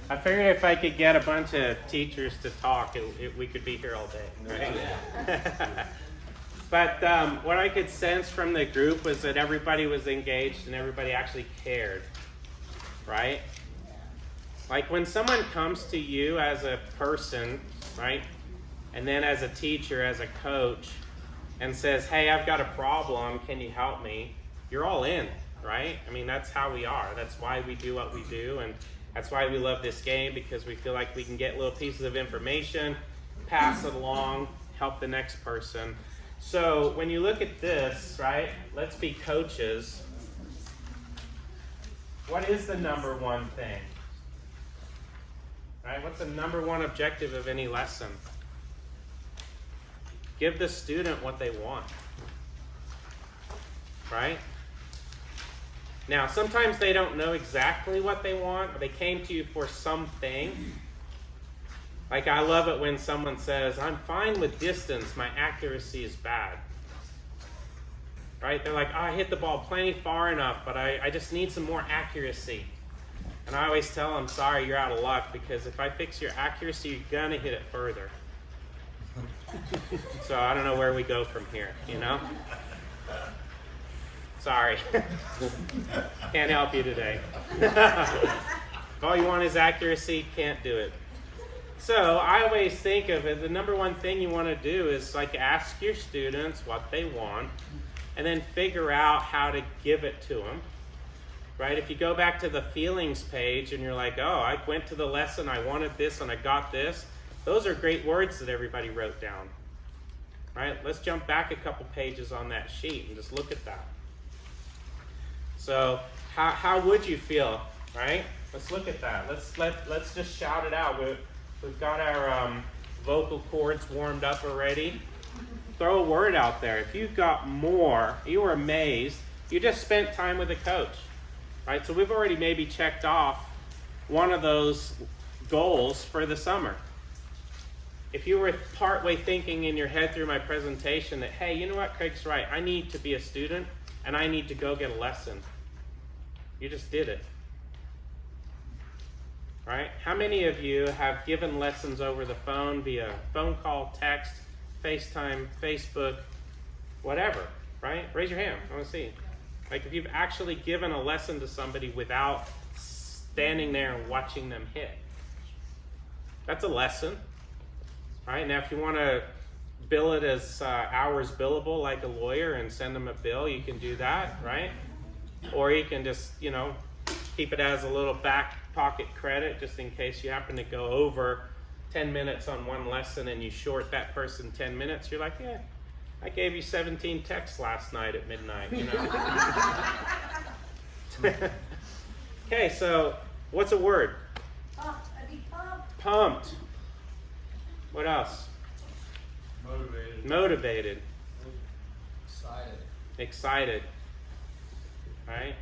I figured if I could get a bunch of teachers to talk, we could be here all day, right? But what I could sense from the group was that everybody was engaged and everybody actually cared, right? Like when someone comes to you as a person, right, and then as a teacher, as a coach, and says, hey, I've got a problem, can you help me? You're all in, right? I mean, that's how we are. That's why we do what we do, and that's why we love this game, because we feel like we can get little pieces of information, pass it along, help the next person. So when you look at this, right, let's be coaches. What is the number one thing? Right? What's the number one objective of any lesson? Give the student what they want. Right? Now, sometimes they don't know exactly what they want, or they came to you for something. Like, I love it when someone says, I'm fine with distance, my accuracy is bad. Right? They're like, oh, I hit the ball plenty far enough, but I just need some more accuracy. And I always tell them, sorry, you're out of luck, because if I fix your accuracy, you're going to hit it further. So I don't know where we go from here, you know? Sorry. Can't help you today. If all you want is accuracy, can't do it. So I always think of it, the number one thing you want to do is like ask your students what they want and then figure out how to give it to them. Right? If you go back to the feelings page and you're like, oh, I went to the lesson, I wanted this and I got this. Those are great words that everybody wrote down. Right? Let's jump back a couple pages on that sheet and just look at that. So how would you feel? Right? Let's look at that. Let's just shout it out. We've got our vocal cords warmed up already. Throw a word out there. If you've got more, you were amazed, you just spent time with a coach. Right? So we've already maybe checked off one of those goals for the summer. If you were partway thinking in your head through my presentation that, hey, you know what, Craig's right, I need to be a student and I need to go get a lesson. You just did it. Right? How many of you have given lessons over the phone via phone call, text, FaceTime, Facebook, whatever, right? Raise your hand. I want to see. Like if you've actually given a lesson to somebody without standing there and watching them hit. That's a lesson. Right? Now if you want to bill it as hours billable like a lawyer and send them a bill, you can do that, right? Or you can just, keep it as a little back pocket credit just in case you happen to go over 10 minutes on one lesson and you short that person 10 minutes. You're like, yeah, I gave you 17 texts last night at midnight, Okay, so what's a word? Pumped. What else? Motivated. Excited. Right?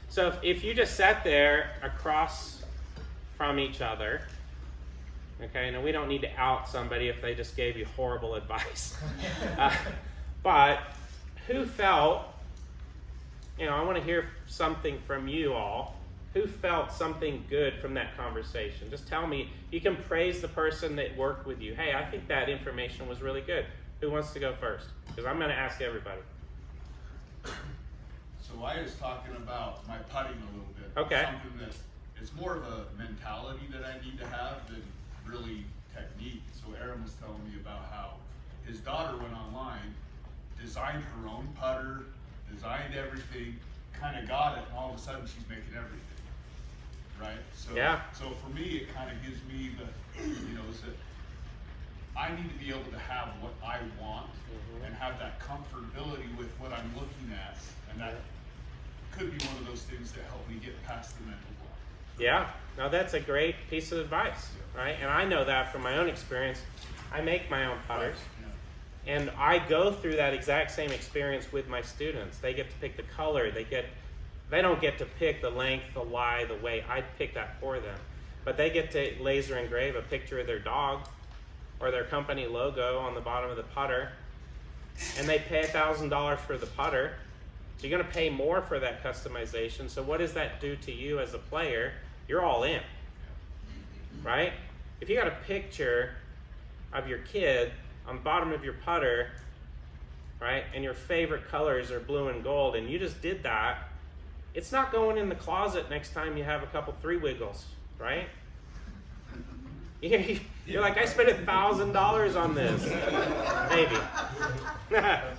So if you just sat there across from each other, okay, now we don't need to out somebody if they just gave you horrible advice. But who felt, I want to hear something from you all. Who felt something good from that conversation? Just tell me. You can praise the person that worked with you. Hey, I think that information was really good. Who wants to go first? Because I'm going to ask everybody. So I was talking about my putting a little bit. Okay. Something that it's more of a mentality that I need to have than really technique. So Aaron was telling me about how his daughter went online, designed her own putter, designed everything, kind of got it, and all of a sudden she's making everything. Right? So, yeah. So for me, it kind of gives me the, that I need to be able to have what I want and have that comfortability with what I'm looking at, and that could be one of those things that help me get past the mental block. Yeah, now that's a great piece of advice, right? And I know that from my own experience. I make my own putters, and I go through that exact same experience with my students. They get to pick the color. They don't get to pick the length, the lie, the weight. I pick that for them. But they get to laser engrave a picture of their dog or their company logo on the bottom of the putter, and they pay $1,000 for the putter. So you're going to pay more for that customization. So what does that do to you as a player? you're all in, right? If you got a picture of your kid on the bottom of your putter, right, and your favorite colors are blue and gold, and you just did that, it's not going in the closet next time you have a couple 3-wiggles, right? You're like, I spent $1,000 on this. Maybe.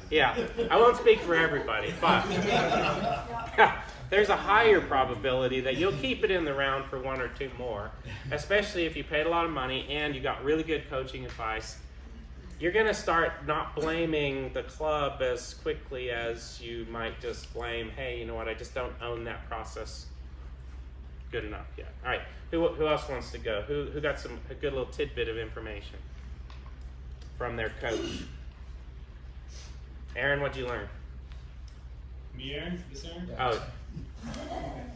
Yeah, I won't speak for everybody, but there's a higher probability that you'll keep it in the round for 1 or 2 more, especially if you paid a lot of money and you got really good coaching advice. You're going to start not blaming the club as quickly as you might just blame, hey, you know what, I just don't own that process good enough yet. All right, who else wants to go? Who got a good little tidbit of information from their coach? Aaron, what'd you learn? Me, Aaron? This Aaron? Oh,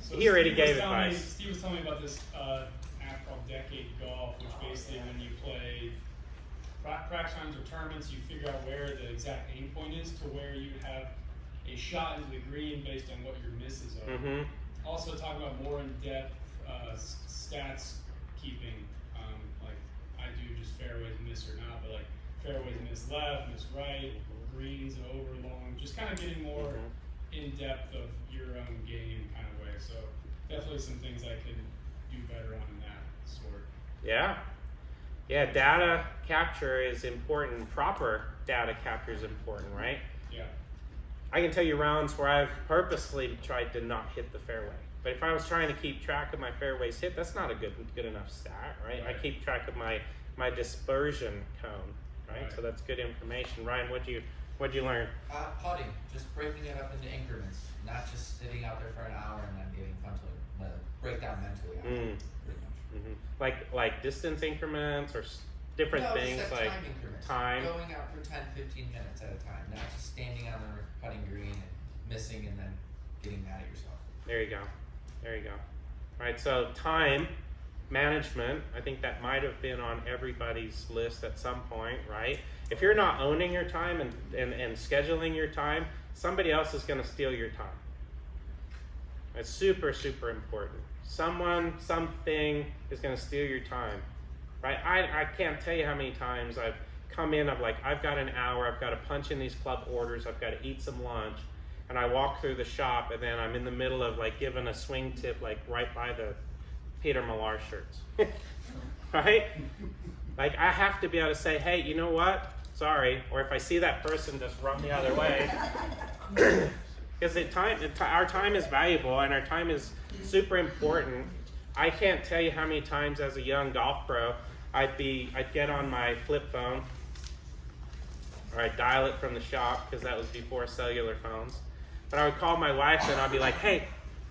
So he already Steve was gave telling advice. Steve was telling me about this app called Decade Golf, which basically when you play practice rounds or tournaments, you figure out where the exact aim point is to where you have a shot into the green based on what your misses are. Mm-hmm. Also talking about more in-depth stats keeping, like I do just fairways miss or not, but like fairways miss left, miss right, greens over long, just kind of getting more in-depth of your own game kind of way. So definitely some things I could do better on in that sort. Yeah. Yeah, data capture is important. Proper data capture is important, right? Yeah. I can tell you rounds where I've purposely tried to not hit the fairway. But if I was trying to keep track of my fairways hit, that's not a good enough stat, right? I keep track of my dispersion cone, right? So that's good information. Ryan, what'd you learn? Putting, just breaking it up into increments, not just sitting out there for an hour and then getting fun to break down mentally. Pretty much. Like distance increments or different things just like time increments. time. Going out for 10, 15 minutes at a time, not just standing on the putting green and missing and then getting mad at yourself. There you go. All right, so time management, I think that might have been on everybody's list at some point, right? If you're not owning your time and scheduling your time, somebody else is going to steal your time. It's super, super important. Something is going to steal your time, right? I can't tell you how many times I've come in, I've got an hour, I've got to punch in these club orders, I've got to eat some lunch, and I walk through the shop, and then I'm in the middle of giving a swing tip right by the Peter Millar shirts, right? I have to be able to say, hey, you know what? Sorry. Or if I see that person, just run the other way. Because our time is valuable, and our time is super important. I can't tell you how many times as a young golf pro, I'd get on my flip phone, or I'd dial it from the shop, because that was before cellular phones. But I would call my wife and I'd be like, hey,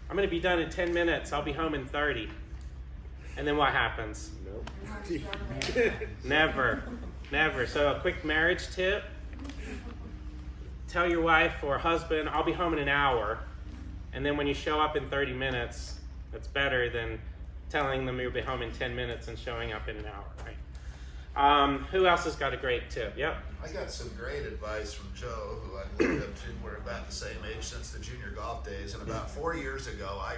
I'm going to be done in 10 minutes. I'll be home in 30. And then what happens? Nope. Never. So a quick marriage tip. Tell your wife or husband, I'll be home in an hour. And then when you show up in 30 minutes, that's better than telling them you'll be home in 10 minutes and showing up in an hour, right? Who else has got a great tip? Yep. I got some great advice from Joe, who I've lived up to. We're about the same age since the junior golf days. And about 4 years ago, I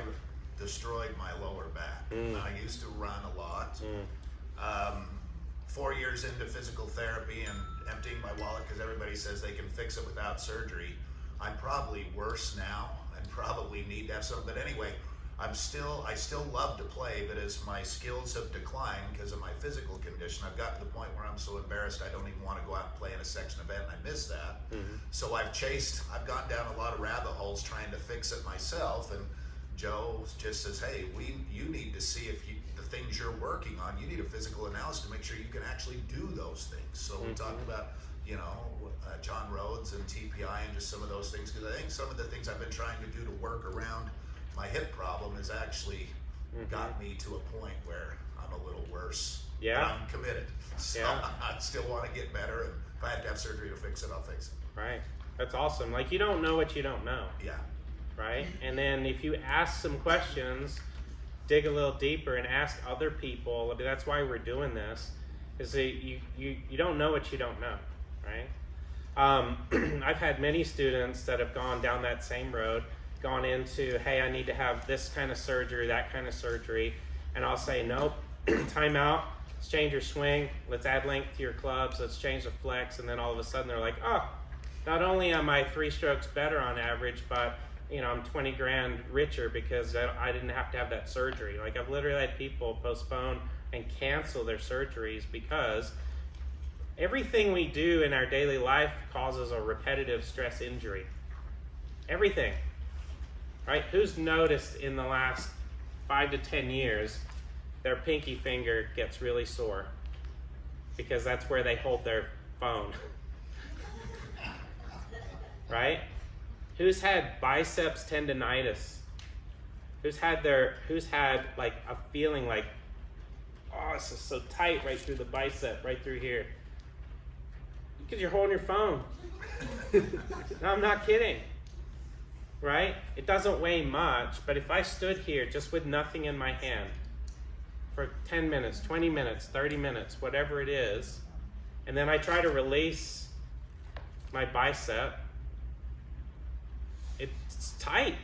destroyed my lower back. I used to run a lot. 4 years into physical therapy and emptying my wallet because everybody says they can fix it without surgery, I'm probably worse now and probably need to have some. But anyway, I still love to play, but as my skills have declined because of my physical condition, I've got to the point where I'm so embarrassed I don't even want to go out and play in a section event, and I miss that. So I've gone down a lot of rabbit holes trying to fix it myself, and Joe just says, hey, you need to see if the things you're working on, you need a physical analysis to make sure you can actually do those things. So we talked about, John Rhodes and TPI and just some of those things, because I think some of the things I've been trying to do to work around my hip problem has actually got me to a point where I'm a little worse. Yeah. But I'm committed. So I still want to get better, and if I have to have surgery to fix it, I'll fix it. Right. That's awesome. You don't know what you don't know. Yeah. Right? And then if you ask some questions, dig a little deeper and ask other people, that's why we're doing this, is that you don't know what you don't know, right? I've had many students that have gone down that same road, gone into, hey, I need to have this kind of surgery, that kind of surgery, and I'll say, nope, time out, let's change your swing, let's add length to your clubs, let's change the flex, and then all of a sudden they're like, oh, not only am I 3 strokes better on average, but I'm 20 grand richer because I didn't have to have that surgery. Like, I've literally had people postpone and cancel their surgeries because everything we do in our daily life causes a repetitive stress injury. Everything, right? Who's noticed in the last 5 to 10 years their pinky finger gets really sore because that's where they hold their phone? Right? Who's had biceps tendonitis? Who's had like a feeling like, oh, this is so tight right through the bicep, right through here? Because you're holding your phone. No, I'm not kidding. Right? It doesn't weigh much, but if I stood here just with nothing in my hand for 10 minutes, 20 minutes, 30 minutes, whatever it is, and then I try to release my bicep, it's tight.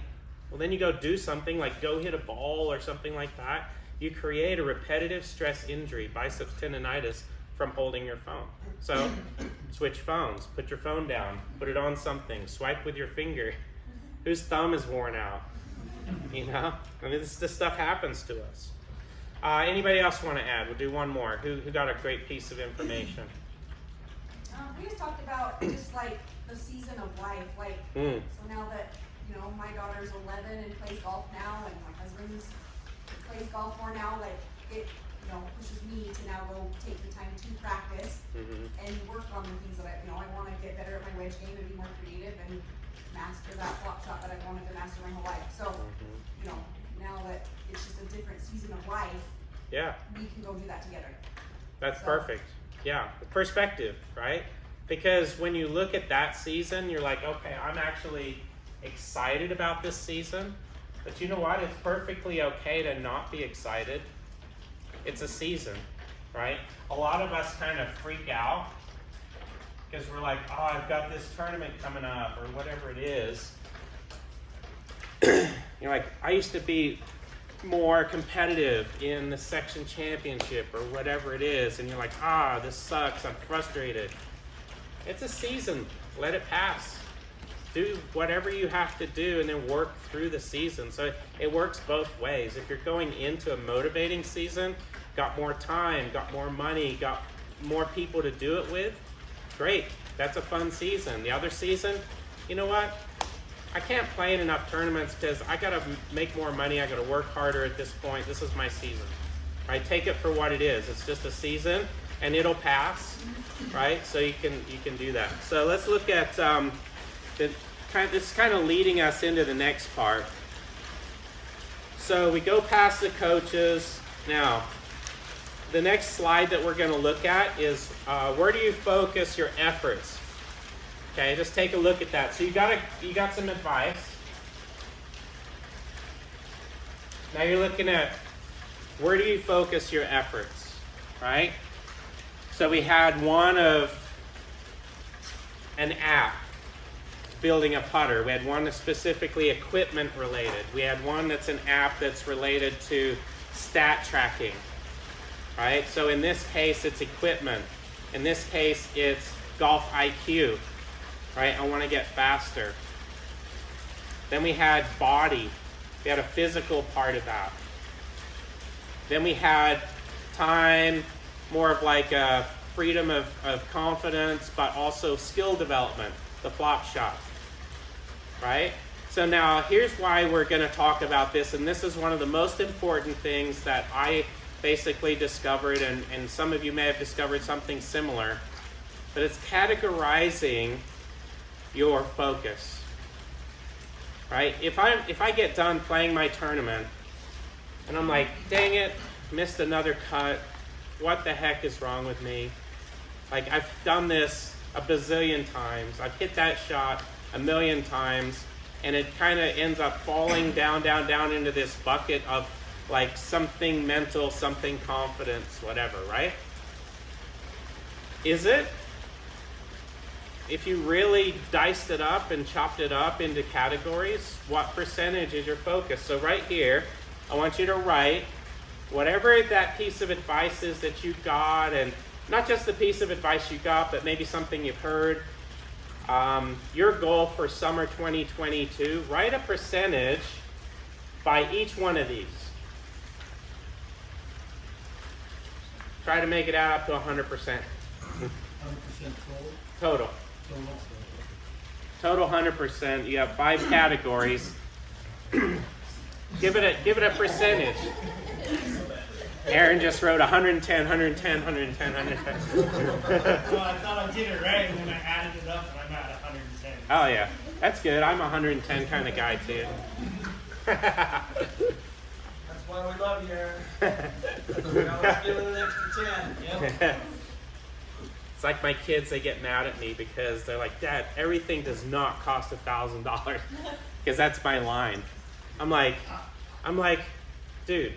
Well, then you go do something like go hit a ball or something like that. You create a repetitive stress injury, biceps tendonitis, from holding your phone. So switch phones, put your phone down, put it on something, swipe with your finger. Whose thumb is worn out? I mean, this stuff happens to us. Anybody else want to add? We'll do one more. Who got a great piece of information? We just talked about just like the season of life. Like, so now that, my daughter's 11 and plays golf now, and my husband's plays golf more now, like it, pushes me to now go take the time to practice and work on the things that I want to get better at my wedge game and be more creative and master that flop shot that I wanted to master my whole life. So, now that it's just a different season of life, we can go do that together. That's perfect. Yeah, the perspective, right? Because when you look at that season, you're like, okay, I'm actually excited about this season. But you know what? It's perfectly okay to not be excited. It's a season, right? A lot of us kind of freak out because we're like, oh, I've got this tournament coming up or whatever it is. You're like, I used to be more competitive in the section championship or whatever it is, and you're like, this sucks, I'm frustrated. It's a season. Let it pass. Do whatever you have to do and then work through the season. So it works both ways. If you're going into a motivating season, got more time, got more money, got more people to do it with, great. That's a fun season. The other season, you know what? I can't play in enough tournaments because I got to make more money. I got to work harder at this point. This is my season, right? Take it for what it is. It's just a season, and it'll pass, right? So you can do that. So let's look at this is kind of leading us into the next part. So we go past the coaches. Now, the next slide that we're going to look at is where do you focus your efforts? Okay, just take a look at that. So you got some advice. Now you're looking at where do you focus your efforts, right? So we had one of an app, building a putter. We had one that's specifically equipment related. We had one that's an app that's related to stat tracking, right? So in this case, it's equipment. In this case, it's golf IQ. Right, I want to get faster. Then we had body. We had a physical part of that. Then we had time, more of like a freedom of confidence, but also skill development, the flop shot. Right? So now here's why we're going to talk about this, and this is one of the most important things that I basically discovered, and some of you may have discovered something similar, but it's categorizing your focus, right? If I get done playing my tournament and I'm like, dang it, missed another cut, what the heck is wrong with me? Like, I've done this a bazillion times, I've hit that shot a million times, and it kind of ends up falling down into this bucket of like something mental, something confidence, whatever, right? Is it? If you really diced it up and chopped it up into categories, what percentage is your focus? So right here, I want you to write whatever that piece of advice is that you got, and not just the piece of advice you got, but maybe something you've heard, your goal for summer 2022, write a percentage by each one of these. Try to make it add up to 100%. 100% Total. Total 100%. You have 5 categories. Give it a percentage. Aaron just wrote 110, 110, 110, 110. Well, I thought I did it right, and then I added it up, and I'm at 110. Oh yeah, that's good. I'm a 110 kind of guy too. That's why we love you, Aaron. We always give it an extra 10. Yep. It's like my kids, they get mad at me because they're like, Dad, everything does not cost $1,000. Because that's my line. I'm like, dude,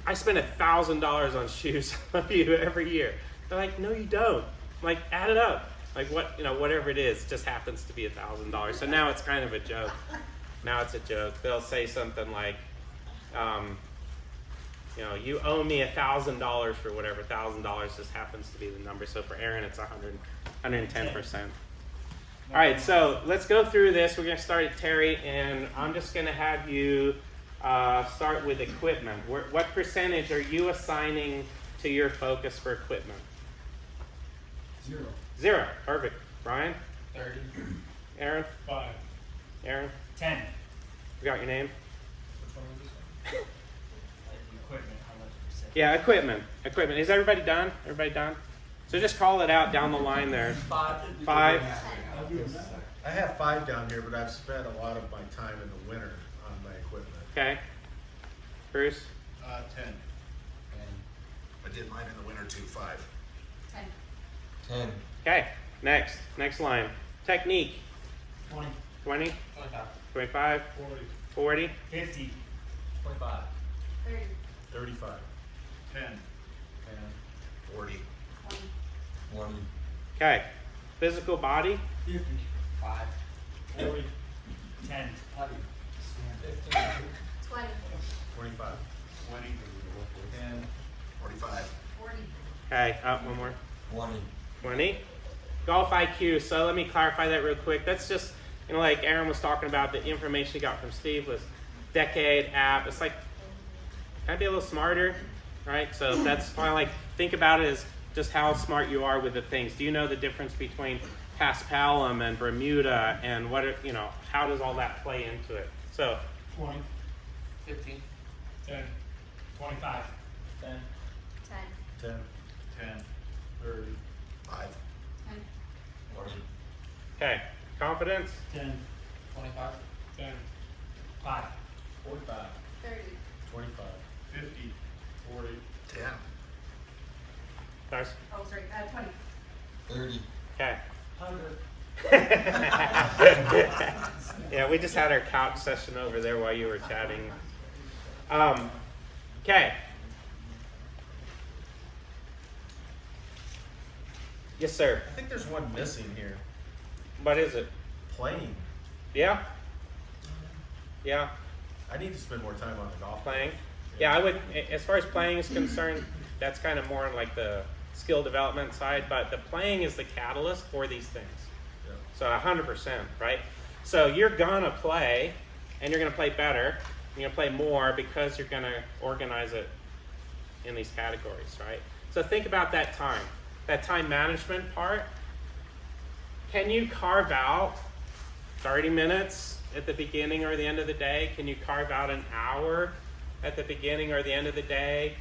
I spend $1,000 on shoes on you every year. They're like, no, you don't. I'm like, add it up. Like whatever it is, just happens to be $1,000. So now it's kind of a joke. Now it's a joke. They'll say something like, you owe me $1,000 for whatever. $1,000 just happens to be the number. So for Aaron, it's 110%. All right, so let's go through this. We're going to start at Terry, and I'm just going to have you start with equipment. What percentage are you assigning to your focus for equipment? 0. Perfect. Brian? 30. Aaron? 5. Aaron? 10. Forgot your name? Which one was this? Equipment, how much percent? Yeah, equipment. Is everybody done? Everybody done? So just call it out down the line there. 5. 5. I have 5 down here, but I've spent a lot of my time in the winter on my equipment. Okay. Bruce? 10. I did mine in the winter too, 5. 10. 10. Okay. Next line. Technique. 20. 20, 25. 25, 40. 40. 50. 25. 30. 35. 10. 40. 20. 20. Okay. Physical body. 50. 5. 40. 10. 15. 20. 25. 20. 10. 45. 40. Okay. Up one more. 20. 20. Golf IQ. So let me clarify that real quick. That's just, like Aaron was talking about, the information he got from Steve was decade app. It's like, kind of be a little smarter, right? So that's why think about it as just how smart you are with the things. Do you know the difference between Paspalum and Bermuda, and how does all that play into it? So 20. 15. 10. 25. 10. 10. 10. 10. 30. 5. 10. 40. okay, confidence. 10. 25. 10. 5. 45. 30. 25. 50. 40. 10. Lars? Oh, sorry. 20. 30. Okay. 100. Yeah, we just had our couch session over there while you were chatting. Okay. Yes, sir. I think there's one missing here. What is it? Playing. Yeah? Yeah, I need to spend more time on the golf. playing. Yeah, I would, as far as playing is concerned, that's kind of more like the skill development side, but the playing is the catalyst for these things. Yeah. So 100%, right? So you're gonna play, and you're gonna play better, you're gonna play more because you're gonna organize it in these categories, right? So think about that time management part. Can you carve out 30 minutes at the beginning or the end of the day? Can you carve out an hour at the beginning or the end of the day?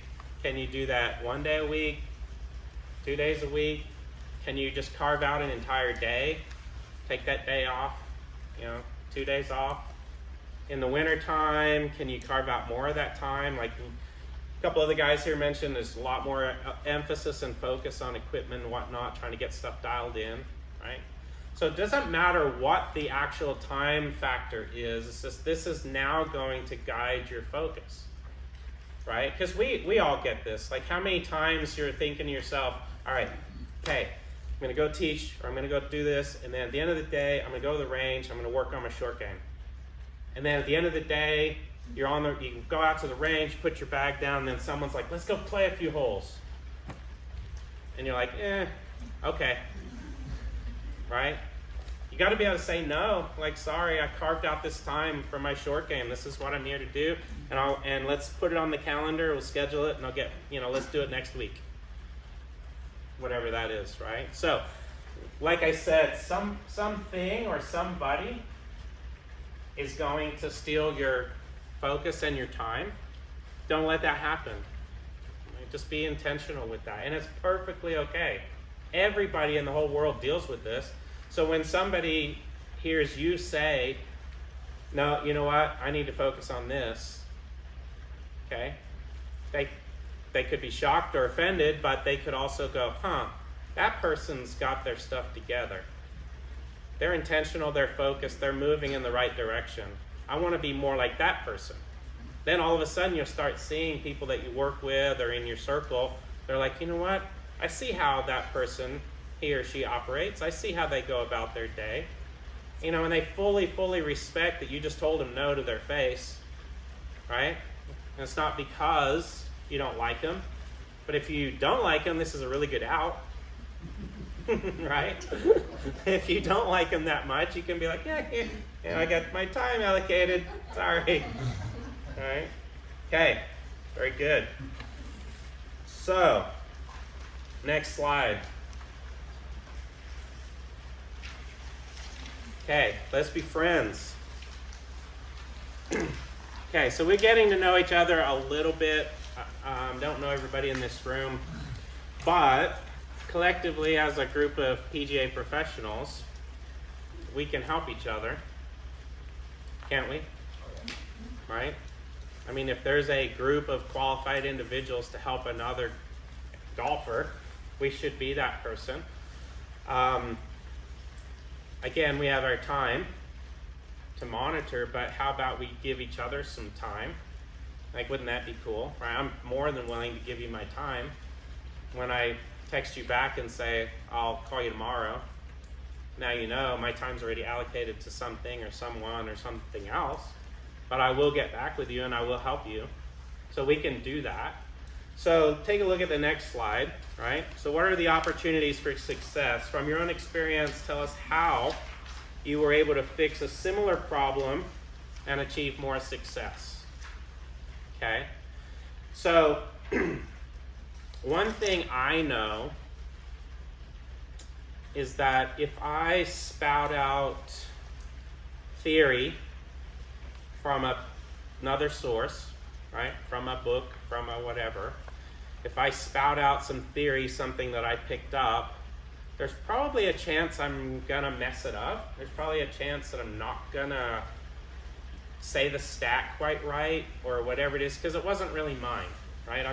Can you do that 1 day a week, 2 days a week? Can you just carve out an entire day? Take that day off, 2 days off. In the winter time, can you carve out more of that time? Like a couple of the guys here mentioned, there's a lot more emphasis and focus on equipment and whatnot, trying to get stuff dialed in, right? So it doesn't matter what the actual time factor is. It's just this is now going to guide your focus, right? Because we all get this. Like how many times you're thinking to yourself, all right, okay, I'm going to go teach, or I'm going to go do this, and then at the end of the day, I'm going to go to the range, I'm going to work on my short game. And then at the end of the day, you go out to the range, put your bag down, and then someone's like, let's go play a few holes. And you're like, okay. Right? You got to be able to say no. Like, sorry, I carved out this time for my short game. This is what I'm here to do. And let's put it on the calendar. We'll schedule it, and I'll get, let's do it next week. Whatever that is, right? So, like I said, something or somebody is going to steal your focus and your time. Don't let that happen. Just be intentional with that. And it's perfectly okay. Everybody in the whole world deals with this. So when somebody hears you say, no, you know what, I need to focus on this, okay? They could be shocked or offended, but they could also go, that person's got their stuff together. They're intentional, they're focused, they're moving in the right direction. I want to be more like that person. Then all of a sudden you'll start seeing people that you work with or in your circle. They're like, you know what? I see how that person, he or she operates. I see how they go about their day. And they fully respect that you just told them no to their face, right? And it's not because you don't like them. But if you don't like them, this is a really good out, right? If you don't like them that much, you can be like, I got my time allocated. Sorry. All right. Okay. Very good. So, next slide. Okay, let's be friends. Okay, so we're getting to know each other a little bit. Don't know everybody in this room, but collectively as a group of PGA professionals, we can help each other, can't we? Right? I mean, if there's a group of qualified individuals to help another golfer, we should be that person. Again, we have our time to monitor, but how about we give each other some time? Like, wouldn't that be cool? Right? I'm more than willing to give you my time. When I text you back and say, I'll call you tomorrow, now you know my time's already allocated to something or someone or something else, but I will get back with you and I will help you. So we can do that. So take a look at the next slide, right? So what are the opportunities for success? From your own experience, tell us how you were able to fix a similar problem and achieve more success. Okay? So one thing I know is that if I spout out theory from another source, right, from a book, from a whatever, if I spout out some theory, something that I picked up, there's probably a chance I'm gonna mess it up. There's probably a chance that I'm not gonna say the stat quite right or whatever it is, because it wasn't really mine, right?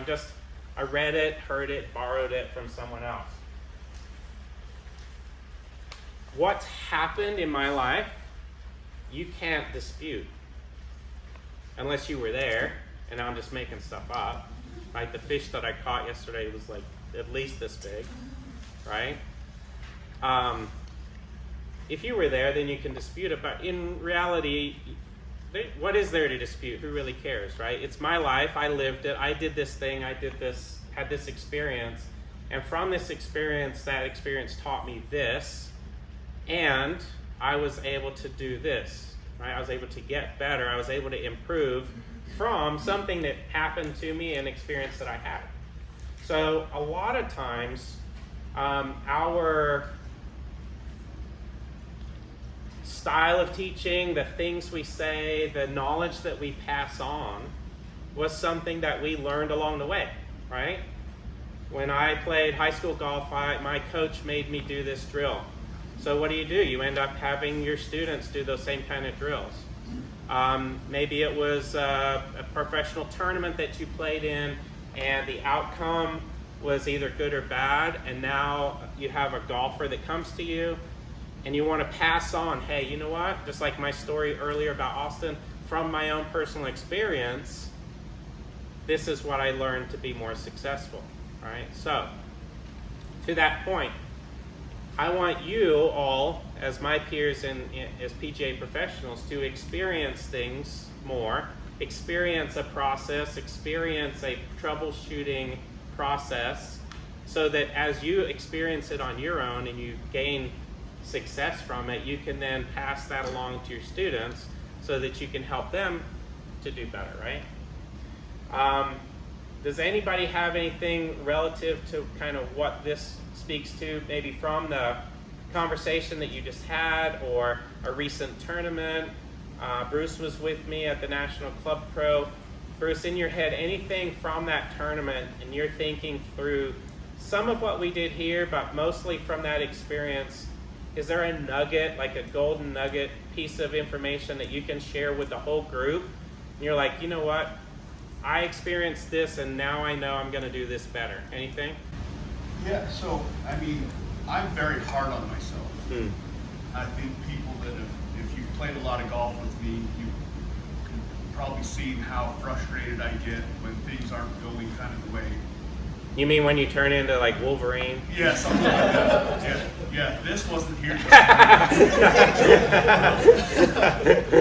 I read it, heard it, borrowed it from someone else. What's happened in my life, you can't dispute unless you were there, and I'm just making stuff up. Right? The fish that I caught yesterday was like at least this big, right? If you were there, then you can dispute it, but in reality, what is there to dispute? Who really cares, right? It's my life, I lived it, I did this thing, I did this, had this experience, and from this experience, that experience taught me this, and I was able to do this, right? I was able to get better, I was able to improve from something that happened to me, an experience that I had. So a lot of times, our style of teaching, the things we say, the knowledge that we pass on was something that we learned along the way, right? When I played high school golf, my coach made me do this drill. So what do? You end up having your students do those same kind of drills. Maybe it was a professional tournament that you played in and the outcome was either good or bad, and now you have a golfer that comes to you and you want to pass on, hey, you know what? Just like my story earlier about Austin, from my own personal experience, this is what I learned to be more successful, all right? So, to that point, I want you all, as my peers and as PGA professionals, to experience things more experience a process, experience a troubleshooting process, so that as you experience it on your own and you gain success from it, you can then pass that along to your students so that you can help them to do better, right? Does anybody have anything relative to kind of what this speaks to, maybe from the conversation that you just had or a recent tournament? Bruce was with me at the National Club Pro. Bruce, in your head, anything from that tournament, and you're thinking through some of what we did here, but mostly from that experience, is there a nugget, like a golden nugget piece of information that you can share with the whole group? And you're like, you know what? I experienced this and now I know I'm going to do this better. Anything? Yeah, so, I mean, I'm very hard on myself. I think people that if you've played a lot of golf with me, you've probably seen how frustrated I get when things aren't going kind of the way. You mean when you turn into like Wolverine? Yeah, something like that. Yeah, this wasn't here.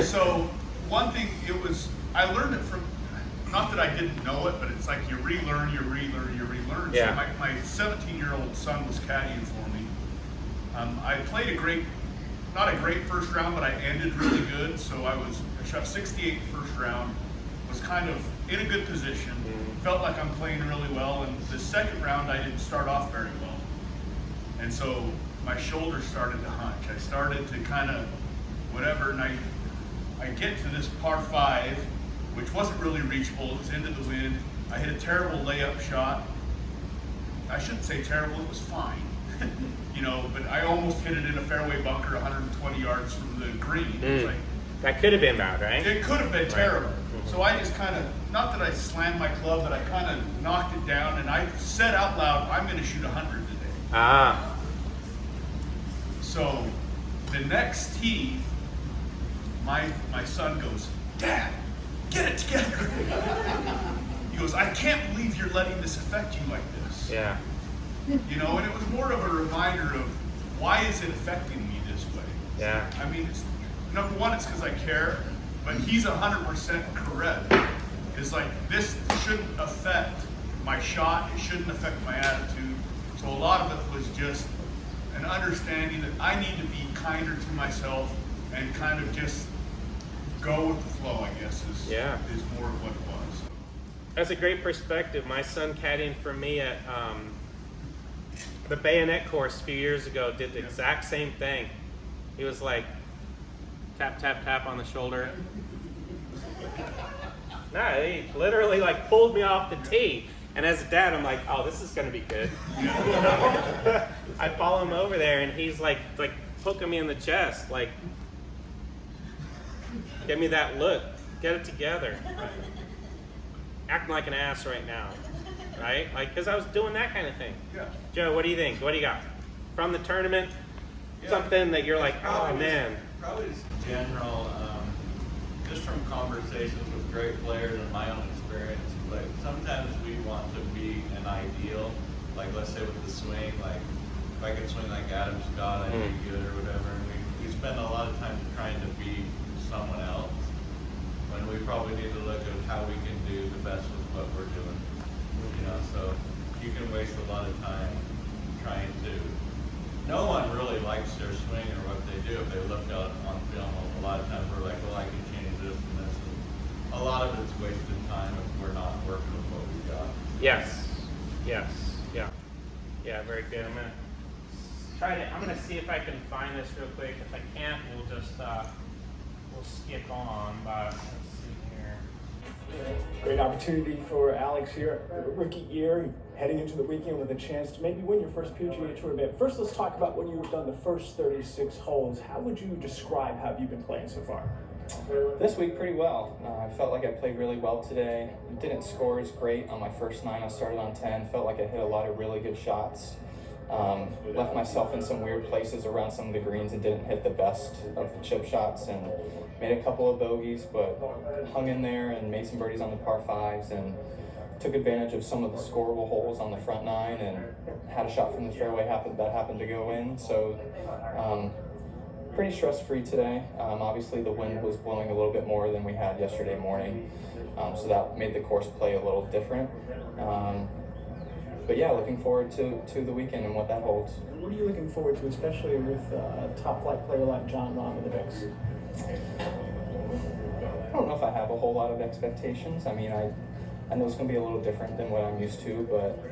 So, one thing, I learned it from, not that I didn't know it, but it's like you relearn. Yeah. So my 17-year-old son was caddying for me. I played not a great first round, but I ended really good. So I shot 68 first round, was kind of in a good position, felt like I'm playing really well. And the second round, I didn't start off very well. And so my shoulders started to hunch. I started to kind of whatever, and I get to this par 5, which wasn't really reachable. It was into the wind. I hit a terrible layup shot. I shouldn't say terrible, it was fine. But I almost hit it in a fairway bunker 120 yards from the green. It was like, that could have been bad, right? it could have been terrible. So I just kind of, not that I slammed my club, but I kind of knocked it down, and I said out loud, I'm going to shoot 100 today. So the next tee, my son goes, Dad, get it together. He goes, I can't believe you're letting this affect you like this. Yeah. And it was more of a reminder of why is it affecting me this way. Yeah. I mean, number one, it's because I care, but he's 100% correct. It's like, this shouldn't affect my shot, it shouldn't affect my attitude. So a lot of it was just an understanding that I need to be kinder to myself and kind of just go with the flow, I guess, is more of what it was. That's a great perspective. My son caddying for me at the Bayonet course a few years ago did the exact same thing. He was like, tap, tap, tap on the shoulder. No, he literally like pulled me off the tee. And as a dad, I'm like, oh, this is going to be good. I follow him over there, and he's like poking me in the chest, like, give me that look, get it together. Acting like an ass right now, right? Like, because I was doing that kind of thing. Yeah. Joe, what do you think? What do you got? From the tournament, something that you're like, oh, man. Probably just general, just from conversations with great players and my own experience. Like, sometimes we want to be an ideal, like let's say with the swing, like if I can swing like Adam Scott, I'd be good or whatever. And we spend a lot of time trying to be someone else when we probably need to look at how we can do the best with what we're doing. So you can waste a lot of time trying to. No one really likes their swing or what they do if they look out on film. A lot of times we're like, well, I can change this and this. And a lot of it's wasted time if we're not working with what we got. Yes. Yeah, very good. I'm gonna see if I can find this real quick. If I can't, we'll just we'll skip on. But let's see here. Great opportunity for Alex here, rookie year, heading into the weekend with a chance to maybe win your first PGA Tour event. First, let's talk about when you've done the first 36 holes. How would you describe how you've been playing so far? This week, pretty well. I felt like I played really well today. Didn't score as great on my first 9. I started on 10. Felt like I hit a lot of really good shots. Left myself in some weird places around some of the greens and didn't hit the best of the chip shots and made a couple of bogeys, but hung in there and made some birdies on the par 5s and took advantage of some of the scoreable holes on the front 9 and had a shot from the fairway that happened to go in. So pretty stress-free today. Obviously the wind was blowing a little bit more than we had yesterday morning, so that made the course play a little different. But yeah, looking forward to the weekend and what that holds. What are you looking forward to, especially with a top-flight player like John Rahm in the mix? I don't know if I have a whole lot of expectations. I mean, I know it's going to be a little different than what I'm used to, but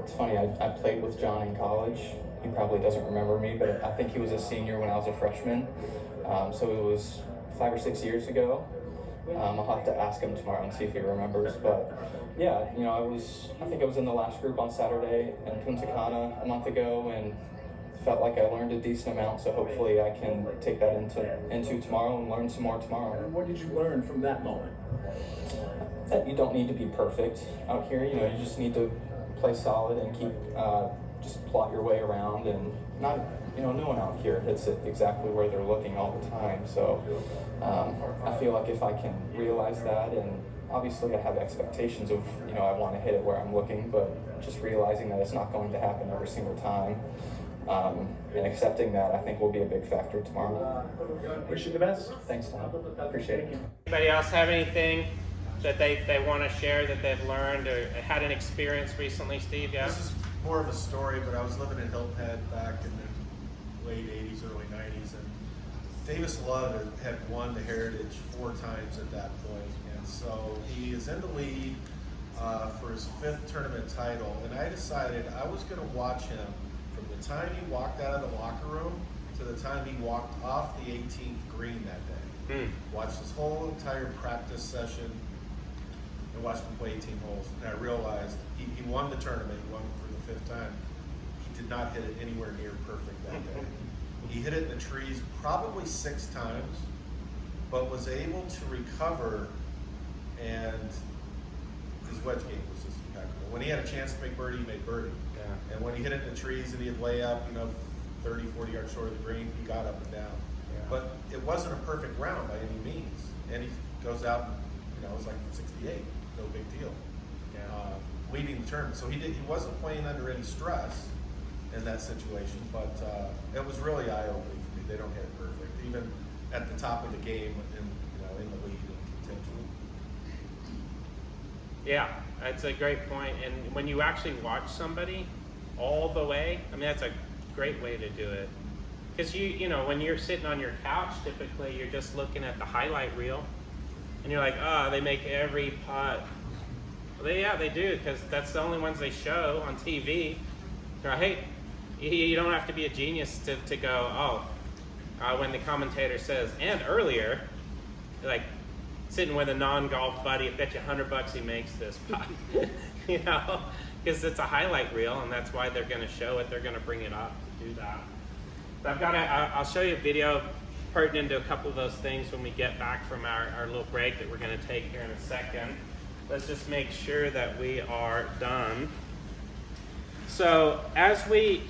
it's funny, I played with John in college. He probably doesn't remember me, but I think he was a senior when I was a freshman. So it was 5 or 6 years ago. I'll have to ask him tomorrow and see if he remembers. But yeah, you know, I think I was in the last group on Saturday in Punta Cana a month ago, and felt like I learned a decent amount. So hopefully I can take that into tomorrow and learn some more tomorrow. And what did you learn from that moment? That you don't need to be perfect out here. You know, you just need to play solid and keep just plot your way around, and not, you know, no one out here hits it exactly where they're looking all the time. So I feel like if I can realize that, and obviously I have expectations of, you know, I want to hit it where I'm looking, but just realizing that it's not going to happen every single time, and accepting that, I think will be a big factor tomorrow. Wish you the best. Thanks, Tom. Appreciate it. Anybody else have anything that they want to share that they've learned or had an experience recently, Steve? Yeah. This is more of a story, but I was living in Hilton Head back in the late 80s, early 90s, and Davis Love had won the Heritage 4 times at that point, and so he is in the lead for his 5th tournament title, and I decided I was going to watch him from the time he walked out of the locker room to the time he walked off the 18th green that day. Watched his whole entire practice session and watched him play 18 holes, and I realized he won the tournament. He won for the 5th time. He did not hit it anywhere near perfect that day. He hit it in the trees probably 6 times, but was able to recover, and his wedge game was just impeccable. When he had a chance to make birdie, he made birdie. Yeah. And when he hit it in the trees and he'd lay up, you know, 30, 40 yards short of the green, he got up and down. Yeah. But it wasn't a perfect round by any means. And he goes out, and, you know, it was like 68, no big deal. Yeah. Leading the tournament. So he wasn't playing under any stress in that situation, but it was really eye-opening for me. They don't hit it perfect, even at the top of the game, in the lead and potentially. Yeah, that's a great point. And when you actually watch somebody all the way, I mean, that's a great way to do it. Because you know, when you're sitting on your couch, typically you're just looking at the highlight reel, and you're like, oh, they make every putt. Well, they do, because that's the only ones they show on TV, right? You don't have to be a genius to go, when the commentator says, and earlier, like sitting with a non-golf buddy, I bet you $100 he makes this putt, you know, because it's a highlight reel, and that's why they're going to show it. They're going to bring it up to do that. But I'll show you a video pertinent to a couple of those things when we get back from our little break that we're going to take here in a second. Let's just make sure that we are done. So as we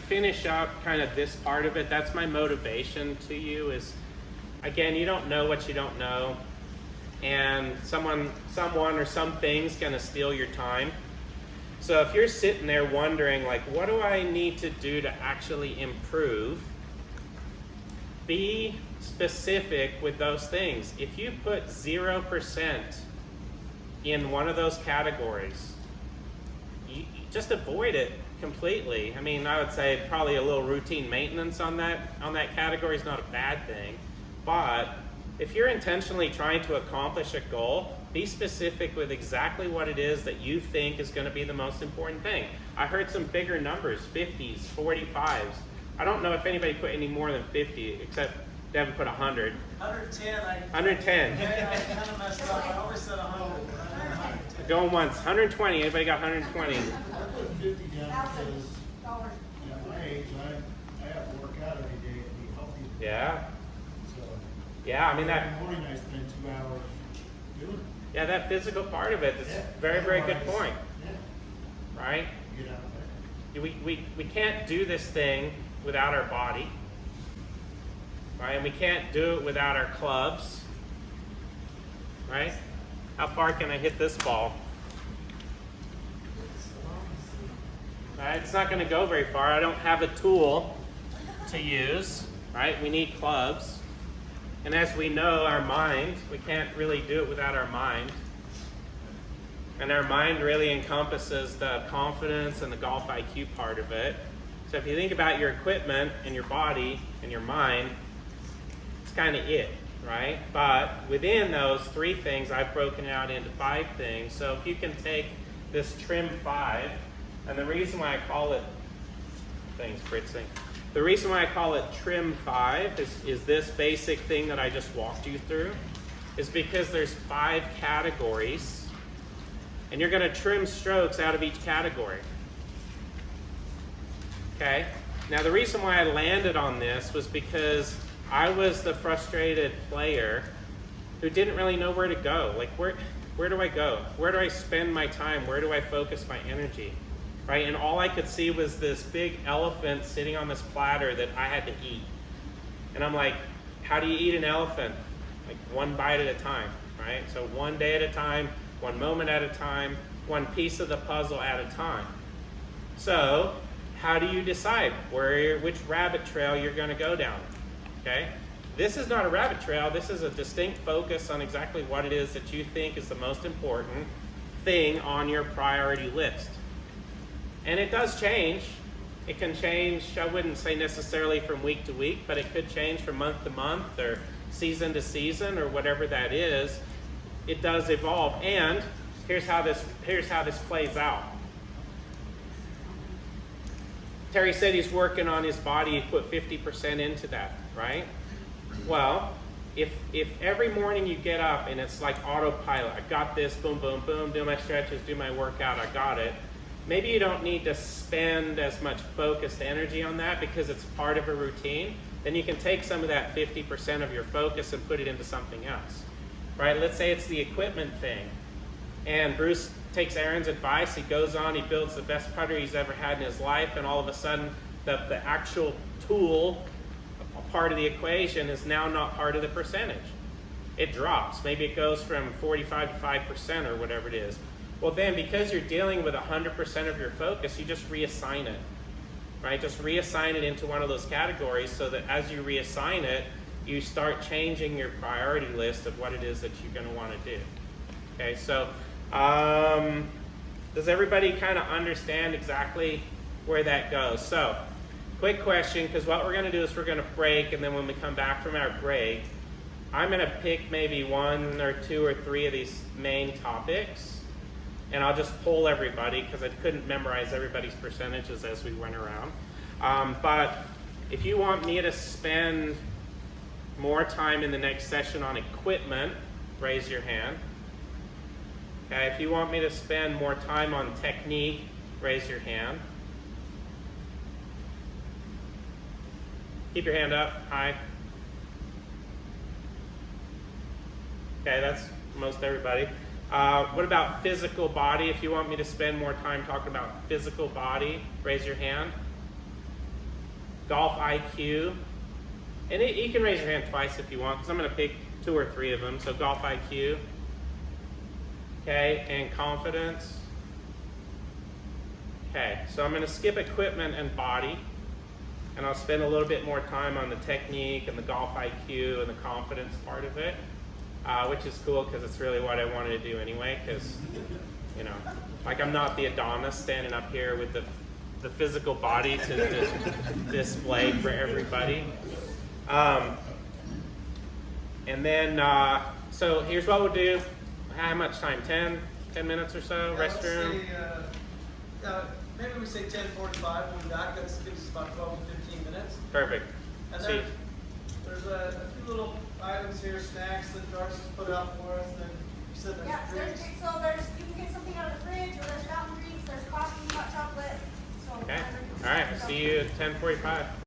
finish up kind of this part of it, that's my motivation to you is, again, you don't know what you don't know, and someone or something's going to steal your time. So if you're sitting there wondering, like, what do I need to do to actually improve? Be specific with those things. If you put 0% in one of those categories, you just avoid it completely. I mean, I would say probably a little routine maintenance on that category is not a bad thing. But if you're intentionally trying to accomplish a goal, be specific with exactly what it is that you think is going to be the most important thing. I heard some bigger numbers, 50s, 45s. I don't know if anybody put any more than 50, except Devin put 100. 110. 110. Yeah, I kind of messed up. I always said 100. Going once. 120. Anybody got 120? I put 50 down because, at my age, I have to work out every day to be healthy. Yeah. So, yeah, I mean that. In the morning I spend 2 hours doing it. Yeah, that physical part of it is very, very good point. Yeah. Right? Get out there. We can't do this thing without our body. Right? And we can't do it without our clubs. Right? How far can I hit this ball? Right? It's not going to go very far. I don't have a tool to use. right? We need clubs. And as we know, our mind, we can't really do it without our mind. And our mind really encompasses the confidence and the golf IQ part of it. So if you think about your equipment and your body and your mind, it's kind of it, right? But within those 3 things, I've broken out into 5 things. So if you can take this TRIM5, and the reason why I call it, thanks Fritzing, the reason why I call it TRIM5 is this basic thing that I just walked you through, is because there's 5 categories, and you're going to trim strokes out of each category. Okay? Now the reason why I landed on this was because I was the frustrated player who didn't really know where to go. Like, where do I go? Where do I spend my time? Where do I focus my energy? Right? And all I could see was this big elephant sitting on this platter that I had to eat. And I'm like, how do you eat an elephant? Like, one bite at a time, right? So one day at a time, one moment at a time, one piece of the puzzle at a time. So how do you decide which rabbit trail you're going to go down? Okay? This is not a rabbit trail. This is a distinct focus on exactly what it is that you think is the most important thing on your priority list. And it does change. It can change, I wouldn't say necessarily from week to week, but it could change from month to month or season to season or whatever that is. It does evolve. And here's how this plays out. Terry said he's working on his body. He put 50% into that, right? Well, if every morning you get up and it's like autopilot, I got this, boom, boom, boom, do my stretches, do my workout, I got it. Maybe you don't need to spend as much focused energy on that because it's part of a routine. Then you can take some of that 50% of your focus and put it into something else, right? Let's say it's the equipment thing. And Bruce takes Aaron's advice. He goes on, he builds the best putter he's ever had in his life, and all of a sudden the actual tool, a part of the equation, is now not part of the percentage. It drops. Maybe it goes from 45 to 5% or whatever it is. Well then, because you're dealing with 100% of your focus, you just reassign it, right? Just reassign it into one of those categories so that as you reassign it, you start changing your priority list of what it is that you're going to want to do. Okay, so does everybody kind of understand exactly where that goes? So, quick question, because what we're going to do is we're going to break, and then when we come back from our break, I'm going to pick maybe 1 or 2 or 3 of these main topics, and I'll just poll everybody because I couldn't memorize everybody's percentages as we went around. But if you want me to spend more time in the next session on equipment, raise your hand. Okay, if you want me to spend more time on technique, raise your hand. Keep your hand up, high. Okay, that's most everybody. What about physical body? If you want me to spend more time talking about physical body, raise your hand. Golf IQ. And you can raise your hand twice if you want, because I'm going to pick 2 or 3 of them. So golf IQ. Okay, and confidence. Okay, so I'm going to skip equipment and body, and I'll spend a little bit more time on the technique and the golf IQ and the confidence part of it, which is cool because it's really what I wanted to do anyway, because, you know, like I'm not the Adonis standing up here with the physical body to display for everybody. And then, so here's what we'll do. How much time? 10 minutes or so? Restroom? Maybe we say 10:45 when we're back. That gives us about 12 to 15 minutes. Perfect. And then there's a few little items here, snacks that Darcy's put out for us. And you said there's drinks. So you can get something out of the fridge, or there's fountain drinks, there's coffee, hot chocolate. So okay. All right. See you at 10:45.